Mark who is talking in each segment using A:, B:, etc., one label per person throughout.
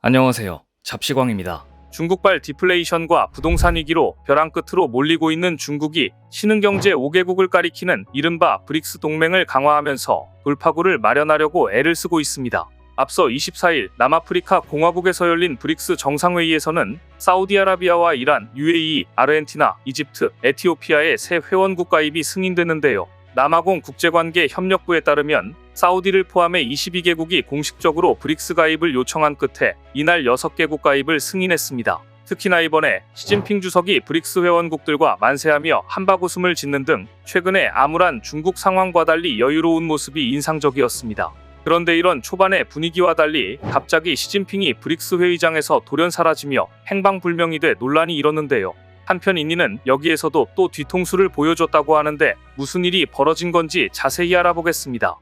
A: 안녕하세요. 잡시광입니다.
B: 중국발 디플레이션과 부동산 위기로 벼랑 끝으로 몰리고 있는 중국이 신흥경제 5개국을 가리키는 이른바 브릭스 동맹을 강화하면서 돌파구를 마련하려고 애를 쓰고 있습니다. 앞서 24일 남아프리카 공화국에서 열린 브릭스 정상회의에서는 사우디아라비아와 이란, UAE, 아르헨티나, 이집트, 에티오피아의 새 회원국 가입이 승인됐는데요. 남아공 국제관계 협력부에 따르면 사우디를 포함해 22개국이 공식적으로 브릭스 가입을 요청한 끝에 이날 6개국 가입을 승인했습니다. 특히나 이번에 시진핑 주석이 브릭스 회원국들과 만세하며 한바구음을 짓는 등 최근에 암울한 중국 상황과 달리 여유로운 모습이 인상적이었습니다. 그런데 이런 초반의 분위기와 달리 갑자기 시진핑이 브릭스 회의장에서 돌연 사라지며 행방불명이 돼 논란이 일었는데요. 한편 인니는 여기에서도 또 뒤통수를 보여줬다고 하는데 무슨 일이 벌어진 건지 자세히 알아보겠습니다.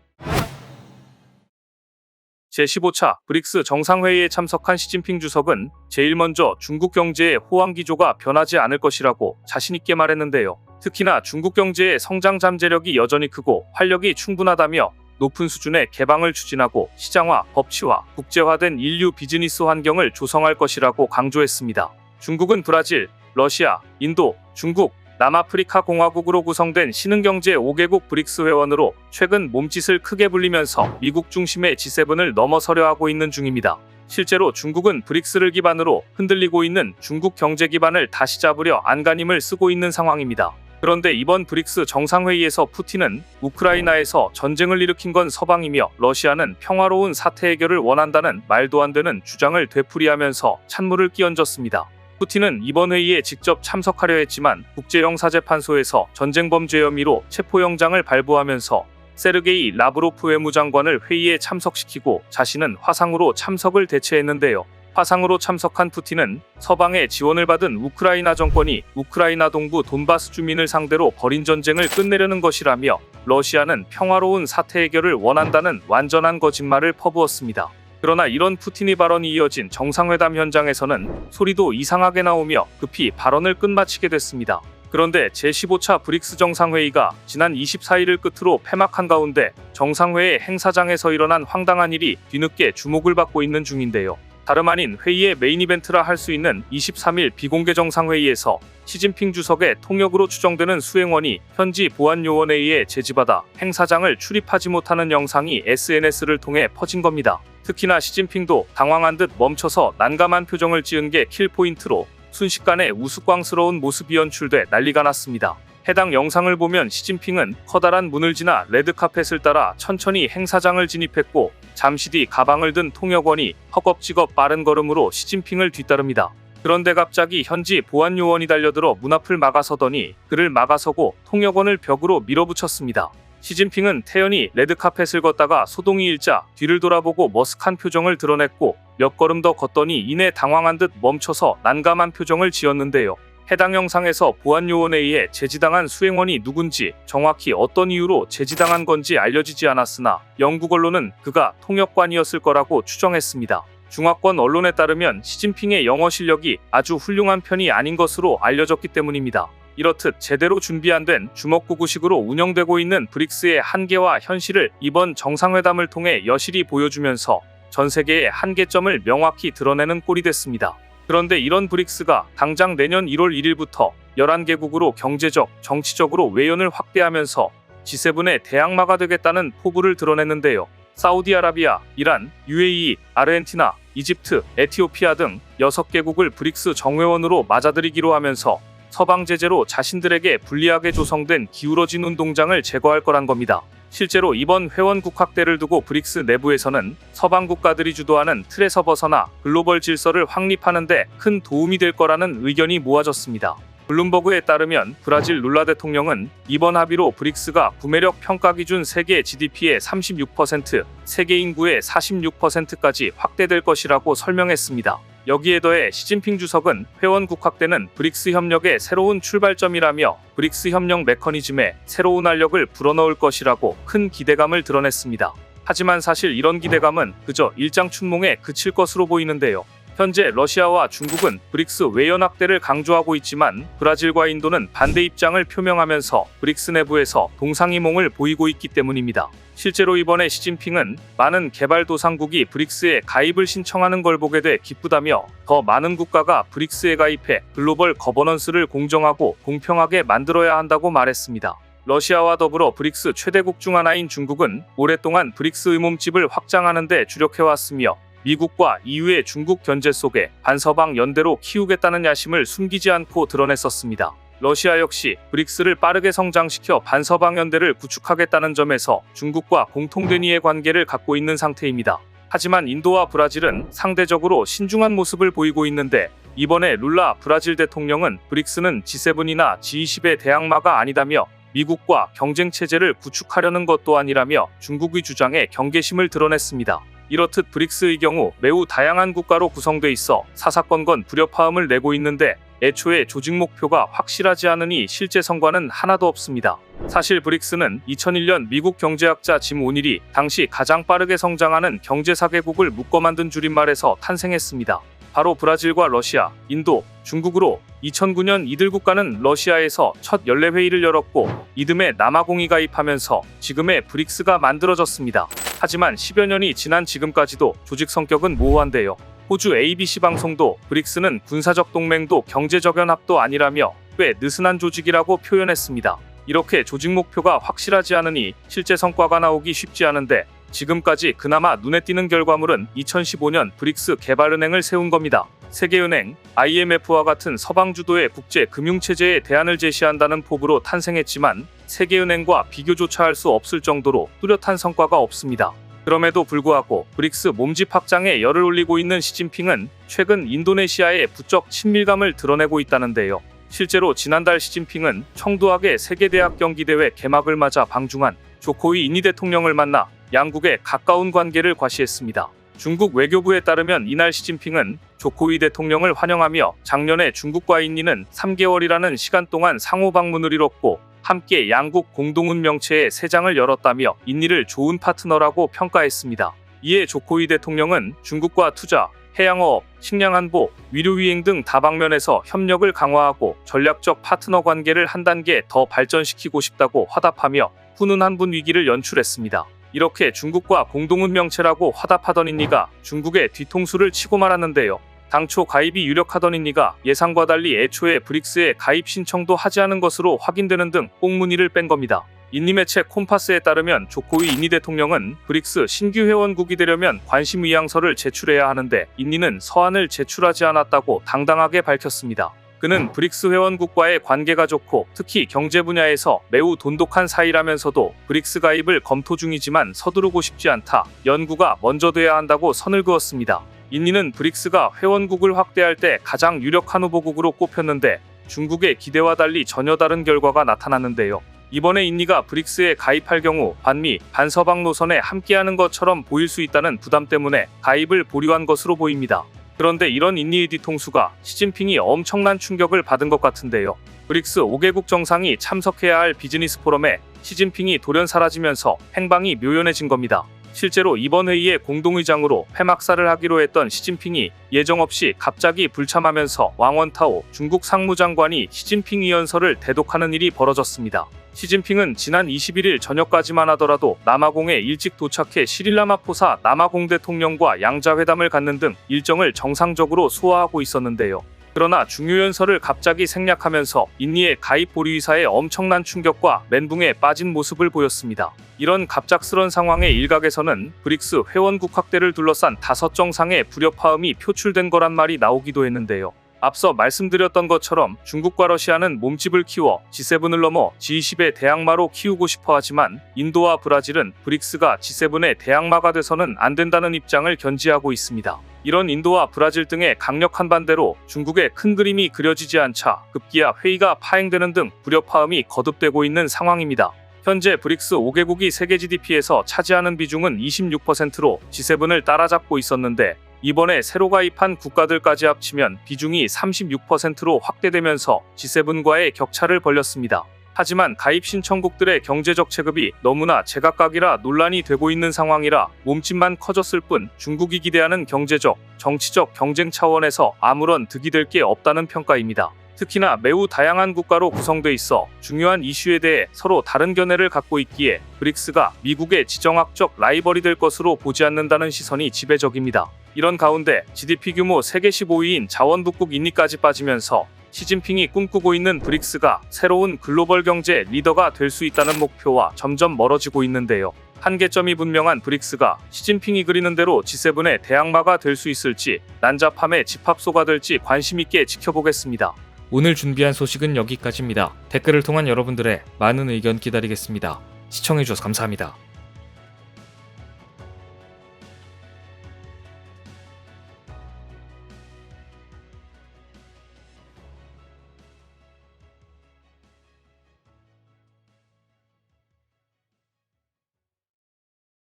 B: 제15차 브릭스 정상회의에 참석한 시진핑 주석은 제일 먼저 중국 경제의 호황 기조가 변하지 않을 것이라고 자신있게 말했는데요. 특히나 중국 경제의 성장 잠재력이 여전히 크고 활력이 충분하다며 높은 수준의 개방을 추진하고 시장화, 법치화, 국제화된 인류 비즈니스 환경을 조성할 것이라고 강조했습니다. 중국은 브라질, 러시아, 인도, 중국, 남아프리카 공화국으로 구성된 신흥경제 5개국 브릭스 회원으로 최근 몸짓을 크게 불리면서 미국 중심의 G7을 넘어서려 하고 있는 중입니다. 실제로 중국은 브릭스를 기반으로 흔들리고 있는 중국 경제 기반을 다시 잡으려 안간힘을 쓰고 있는 상황입니다. 그런데 이번 브릭스 정상회의에서 푸틴은 우크라이나에서 전쟁을 일으킨 건 서방이며 러시아는 평화로운 사태 해결을 원한다는 말도 안 되는 주장을 되풀이하면서 찬물을 끼얹었습니다. 푸틴은 이번 회의에 직접 참석하려 했지만 국제형사재판소에서 전쟁범죄 혐의로 체포영장을 발부하면서 세르게이 라브로프 외무장관을 회의에 참석시키고 자신은 화상으로 참석을 대체했는데요. 화상으로 참석한 푸틴은 서방의 지원을 받은 우크라이나 정권이 우크라이나 동부 돈바스 주민을 상대로 벌인 전쟁을 끝내려는 것이라며 러시아는 평화로운 사태 해결을 원한다는 완전한 거짓말을 퍼부었습니다. 그러나 이런 푸틴의 발언이 이어진 정상회담 현장에서는 소리도 이상하게 나오며 급히 발언을 끝마치게 됐습니다. 그런데 제15차 브릭스 정상회의가 지난 24일을 끝으로 폐막한 가운데 정상회의 행사장에서 일어난 황당한 일이 뒤늦게 주목을 받고 있는 중인데요. 다름 아닌 회의의 메인 이벤트라 할 수 있는 23일 비공개 정상회의에서 시진핑 주석의 통역으로 추정되는 수행원이 현지 보안요원에 의해 제지받아 행사장을 출입하지 못하는 영상이 SNS를 통해 퍼진 겁니다. 특히나 시진핑도 당황한 듯 멈춰서 난감한 표정을 지은 게 킬포인트로 순식간에 우스꽝스러운 모습이 연출돼 난리가 났습니다. 해당 영상을 보면 시진핑은 커다란 문을 지나 레드카펫을 따라 천천히 행사장을 진입했고 잠시 뒤 가방을 든 통역원이 허겁지겁 빠른 걸음으로 시진핑을 뒤따릅니다. 그런데 갑자기 현지 보안요원이 달려들어 문 앞을 막아서더니 그를 막아서고 통역원을 벽으로 밀어붙였습니다. 시진핑은 태연히 레드카펫을 걷다가 소동이 일자 뒤를 돌아보고 머쓱한 표정을 드러냈고 몇 걸음 더 걷더니 이내 당황한 듯 멈춰서 난감한 표정을 지었는데요. 해당 영상에서 보안요원에 의해 제지당한 수행원이 누군지 정확히 어떤 이유로 제지당한 건지 알려지지 않았으나 영국 언론은 그가 통역관이었을 거라고 추정했습니다. 중화권 언론에 따르면 시진핑의 영어 실력이 아주 훌륭한 편이 아닌 것으로 알려졌기 때문입니다. 이렇듯 제대로 준비 안 된 주먹구구식으로 운영되고 있는 브릭스의 한계와 현실을 이번 정상회담을 통해 여실히 보여주면서 전 세계의 한계점을 명확히 드러내는 꼴이 됐습니다. 그런데 이런 브릭스가 당장 내년 1월 1일부터 11개국으로 경제적, 정치적으로 외연을 확대하면서 G7의 대항마가 되겠다는 포부를 드러냈는데요. 사우디아라비아, 이란, UAE, 아르헨티나, 이집트, 에티오피아 등 6개국을 브릭스 정회원으로 맞아들이기로 하면서 서방 제재로 자신들에게 불리하게 조성된 기울어진 운동장을 제거할 거란 겁니다. 실제로 이번 회원국 확대를 두고 브릭스 내부에서는 서방 국가들이 주도하는 틀에서 벗어나 글로벌 질서를 확립하는 데 큰 도움이 될 거라는 의견이 모아졌습니다. 블룸버그에 따르면 브라질 룰라 대통령은 이번 합의로 브릭스가 구매력 평가 기준 세계 GDP의 36%, 세계 인구의 46%까지 확대될 것이라고 설명했습니다. 여기에 더해 시진핑 주석은 회원국 확대는 브릭스 협력의 새로운 출발점이라며 브릭스 협력 메커니즘에 새로운 활력을 불어넣을 것이라고 큰 기대감을 드러냈습니다. 하지만 사실 이런 기대감은 그저 일장춘몽에 그칠 것으로 보이는데요. 현재 러시아와 중국은 브릭스 외연합대를 강조하고 있지만 브라질과 인도는 반대 입장을 표명하면서 브릭스 내부에서 동상이몽을 보이고 있기 때문입니다. 실제로 이번에 시진핑은 많은 개발도상국이 브릭스에 가입을 신청하는 걸 보게 돼 기쁘다며 더 많은 국가가 브릭스에 가입해 글로벌 거버넌스를 공정하고 공평하게 만들어야 한다고 말했습니다. 러시아와 더불어 브릭스 최대국 중 하나인 중국은 오랫동안 브릭스의 몸집을 확장하는 데 주력해왔으며 미국과 EU의 중국 견제 속에 반서방 연대로 키우겠다는 야심을 숨기지 않고 드러냈었습니다. 러시아 역시 브릭스를 빠르게 성장시켜 반서방 연대를 구축하겠다는 점에서 중국과 공통된 이해 관계를 갖고 있는 상태입니다. 하지만 인도와 브라질은 상대적으로 신중한 모습을 보이고 있는데 이번에 룰라 브라질 대통령은 브릭스는 G7이나 G20의 대항마가 아니다며 미국과 경쟁체제를 구축하려는 것도 아니라며 중국의 주장에 경계심을 드러냈습니다. 이렇듯 브릭스의 경우 매우 다양한 국가로 구성돼 있어 사사건건 불협화음을 내고 있는데 애초에 조직 목표가 확실하지 않으니 실제 성과는 하나도 없습니다. 사실 브릭스는 2001년 미국 경제학자 짐 오닐이 당시 가장 빠르게 성장하는 경제 4개국을 묶어 만든 줄임말에서 탄생했습니다. 바로 브라질과 러시아, 인도, 중국으로 2009년 이들 국가는 러시아에서 첫 연례회의를 열었고 이듬해 남아공이 가입하면서 지금의 브릭스가 만들어졌습니다. 하지만 10여 년이 지난 지금까지도 조직 성격은 모호한데요. 호주 ABC 방송도 브릭스는 군사적 동맹도 경제적 연합도 아니라며 꽤 느슨한 조직이라고 표현했습니다. 이렇게 조직 목표가 확실하지 않으니 실제 성과가 나오기 쉽지 않은데 지금까지 그나마 눈에 띄는 결과물은 2015년 브릭스 개발은행을 세운 겁니다. 세계은행, IMF와 같은 서방 주도의 국제 금융체제에 대안을 제시한다는 포부로 탄생했지만 세계은행과 비교조차 할 수 없을 정도로 뚜렷한 성과가 없습니다. 그럼에도 불구하고 브릭스 몸집 확장에 열을 올리고 있는 시진핑은 최근 인도네시아에 부쩍 친밀감을 드러내고 있다는데요. 실제로 지난달 시진핑은 청두학의 세계대학 경기대회 개막을 맞아 방중한 조코이 인니 대통령을 만나 양국의 가까운 관계를 과시했습니다. 중국 외교부에 따르면 이날 시진핑은 조코이 대통령을 환영하며 작년에 중국과 인니는 3개월이라는 시간 동안 상호 방문을 이뤘고 함께 양국 공동훈명체의 세 장을 열었다며 인니를 좋은 파트너라고 평가했습니다. 이에 조코이 대통령은 중국과 투자, 해양어업, 식량안보, 위료위행 등 다방면에서 협력을 강화하고 전략적 파트너 관계를 한 단계 더 발전시키고 싶다고 화답하며 훈훈한 분위기를 연출했습니다. 이렇게 중국과 공동훈명체라고 화답하던 인니가 중국의 뒤통수를 치고 말았는데요. 당초 가입이 유력하던 인니가 예상과 달리 애초에 브릭스에 가입 신청도 하지 않은 것으로 확인되는 등 꽁무니를 뺀 겁니다. 인니 매체 콤파스에 따르면 조코이 인니 대통령은 브릭스 신규 회원국이 되려면 관심 의향서를 제출해야 하는데 인니는 서한을 제출하지 않았다고 당당하게 밝혔습니다. 그는 브릭스 회원국과의 관계가 좋고 특히 경제 분야에서 매우 돈독한 사이라면서도 브릭스 가입을 검토 중이지만 서두르고 싶지 않다. 연구가 먼저 돼야 한다고 선을 그었습니다. 인니는 브릭스가 회원국을 확대할 때 가장 유력한 후보국으로 꼽혔는데 중국의 기대와 달리 전혀 다른 결과가 나타났는데요. 이번에 인니가 브릭스에 가입할 경우 반미, 반서방 노선에 함께하는 것처럼 보일 수 있다는 부담 때문에 가입을 보류한 것으로 보입니다. 그런데 이런 인니의 뒤통수가 시진핑이 엄청난 충격을 받은 것 같은데요. 브릭스 5개국 정상이 참석해야 할 비즈니스 포럼에 시진핑이 돌연 사라지면서 행방이 묘연해진 겁니다. 실제로 이번 회의의 공동의장으로 폐막사를 하기로 했던 시진핑이 예정 없이 갑자기 불참하면서 왕원타오 중국 상무장관이 시진핑 의연설을 대독하는 일이 벌어졌습니다. 시진핑은 지난 21일 저녁까지만 하더라도 남아공에 일찍 도착해 시릴라마포사 남아공 대통령과 양자회담을 갖는 등 일정을 정상적으로 소화하고 있었는데요. 그러나 중요연설을 갑자기 생략하면서 인니의 가입 보류 의사에 엄청난 충격과 멘붕에 빠진 모습을 보였습니다. 이런 갑작스런 상황에 일각에서는 브릭스 회원국 확대를 둘러싼 5정상의 불협화음이 표출된 거란 말이 나오기도 했는데요. 앞서 말씀드렸던 것처럼 중국과 러시아는 몸집을 키워 G7을 넘어 G20의 대항마로 키우고 싶어 하지만 인도와 브라질은 브릭스가 G7의 대항마가 돼서는 안 된다는 입장을 견지하고 있습니다. 이런 인도와 브라질 등의 강력한 반대로 중국의 큰 그림이 그려지지 않자 급기야 회의가 파행되는 등 불협화음이 거듭되고 있는 상황입니다. 현재 브릭스 5개국이 세계 GDP에서 차지하는 비중은 26%로 G7을 따라잡고 있었는데 이번에 새로 가입한 국가들까지 합치면 비중이 36%로 확대되면서 G7과의 격차를 벌렸습니다. 하지만 가입 신청국들의 경제적 체급이 너무나 제각각이라 논란이 되고 있는 상황이라 몸집만 커졌을 뿐 중국이 기대하는 경제적, 정치적 경쟁 차원에서 아무런 득이 될 게 없다는 평가입니다. 특히나 매우 다양한 국가로 구성돼 있어 중요한 이슈에 대해 서로 다른 견해를 갖고 있기에 브릭스가 미국의 지정학적 라이벌이 될 것으로 보지 않는다는 시선이 지배적입니다. 이런 가운데 GDP 규모 세계 15위인 자원북국 인니까지 빠지면서 시진핑이 꿈꾸고 있는 브릭스가 새로운 글로벌 경제 리더가 될 수 있다는 목표와 점점 멀어지고 있는데요. 한계점이 분명한 브릭스가 시진핑이 그리는 대로 G7의 대항마가 될 수 있을지 난잡함의 집합소가 될지 관심 있게 지켜보겠습니다.
A: 오늘 준비한 소식은 여기까지입니다. 댓글을 통한 여러분들의 많은 의견 기다리겠습니다. 시청해주셔서 감사합니다.